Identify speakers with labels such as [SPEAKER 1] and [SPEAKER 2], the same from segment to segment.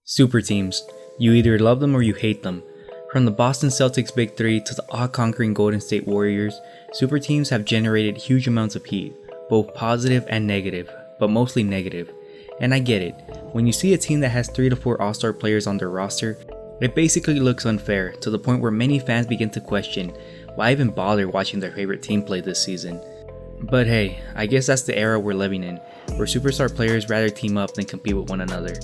[SPEAKER 1] Super teams. You either love them or you hate them. From the Boston Celtics Big Three to the awe-conquering Golden State Warriors, super teams have generated huge amounts of heat, both positive and negative, but mostly negative. And I get it, when you see a team that has 3 to 4 all-star players on their roster, it basically looks unfair to the point where many fans begin to question why even bother watching their favorite team play this season. But hey, I guess that's the era we're living in, where superstar players rather team up than compete with one another.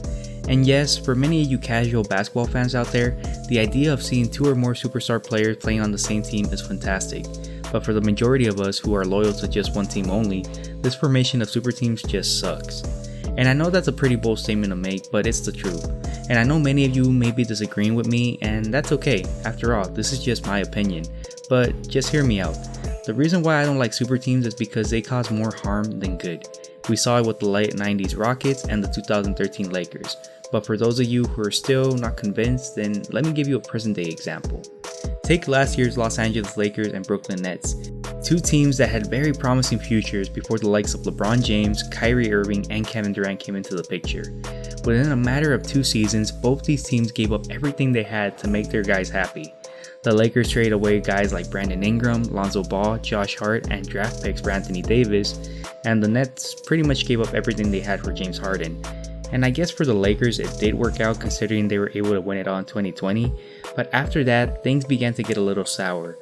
[SPEAKER 1] And yes, for many of you casual basketball fans out there, the idea of seeing 2 or more superstar players playing on the same team is fantastic. But for the majority of us who are loyal to just one team only, this formation of super teams just sucks. And I know that's a pretty bold statement to make, but it's the truth. And I know many of you may be disagreeing with me, and that's okay. After all, this is just my opinion. But just hear me out. The reason why I don't like super teams is because they cause more harm than good. We saw it with the late 90s Rockets and the 2013 Lakers. But for those of you who are still not convinced, then let me give you a present day example. Take last year's Los Angeles Lakers and Brooklyn Nets, 2 teams that had very promising futures before the likes of LeBron James, Kyrie Irving, and Kevin Durant came into the picture. Within a matter of 2 seasons, both these teams gave up everything they had to make their guys happy. The Lakers traded away guys like Brandon Ingram, Lonzo Ball, Josh Hart, and draft picks for Anthony Davis, and the Nets pretty much gave up everything they had for James Harden. And I guess for the Lakers it did work out considering they were able to win it all in 2020, but after that things began to get a little sour,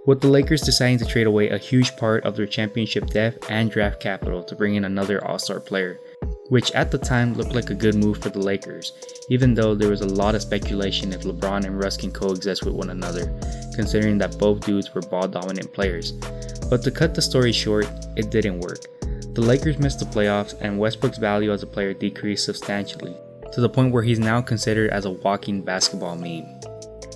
[SPEAKER 1] with the Lakers deciding to trade away a huge part of their championship depth and draft capital to bring in another all-star player, which at the time looked like a good move for the Lakers, even though there was a lot of speculation if LeBron and Russ can coexist with one another, considering that both dudes were ball-dominant players. But to cut the story short, it didn't work. The Lakers missed the playoffs and Westbrook's value as a player decreased substantially, to the point where he's now considered as a walking basketball meme.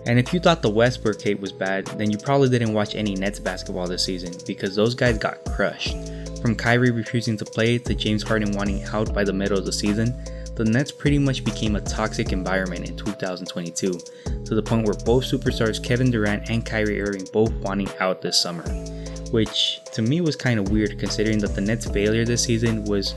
[SPEAKER 1] And if you thought the Westbrook hate was bad, then you probably didn't watch any Nets basketball this season, because those guys got crushed. From Kyrie refusing to play to James Harden wanting out by the middle of the season, the Nets pretty much became a toxic environment in 2022, to the point where both superstars Kevin Durant and Kyrie Irving both wanting out this summer. Which to me was kind of weird considering that the Nets' failure this season was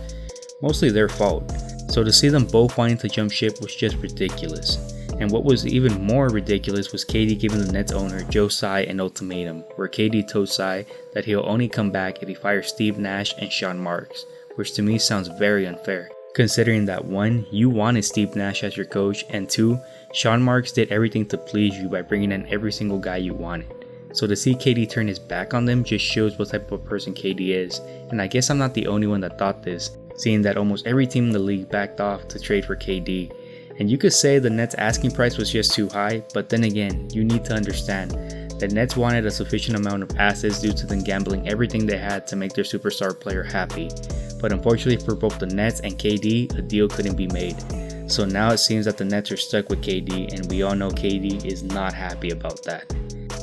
[SPEAKER 1] mostly their fault. So to see them both wanting to jump ship was just ridiculous. And what was even more ridiculous was KD giving the Nets owner Joe Tsai an ultimatum, where KD told Tsai that he'll only come back if he fires Steve Nash and Sean Marks, which to me sounds very unfair, considering that 1, you wanted Steve Nash as your coach, and 2, Sean Marks did everything to please you by bringing in every single guy you wanted. So to see KD turn his back on them just shows what type of person KD is, and I guess I'm not the only one that thought this, seeing that almost every team in the league backed off to trade for KD. And you could say the Nets asking price was just too high, but then again, you need to understand that Nets wanted a sufficient amount of assets due to them gambling everything they had to make their superstar player happy. But unfortunately for both the Nets and KD, a deal couldn't be made. So now it seems that the Nets are stuck with KD, and we all know KD is not happy about that.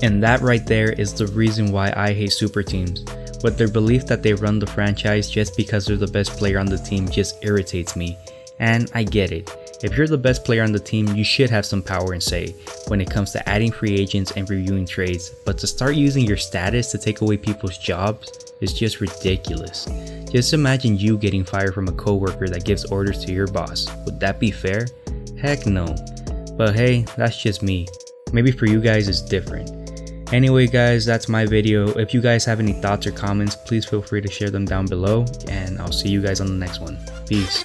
[SPEAKER 1] And that right there is the reason why I hate super teams. With their belief that they run the franchise just because they're the best player on the team just irritates me. And I get it. If you're the best player on the team, you should have some power and say when it comes to adding free agents and reviewing trades, but to start using your status to take away people's jobs is just ridiculous. Just imagine you getting fired from a coworker that gives orders to your boss. Would that be fair? Heck no. But hey, that's just me. Maybe for you guys it's different. Anyway guys, that's my video. If you guys have any thoughts or comments, please feel free to share them down below, and I'll see you guys on the next one. Peace.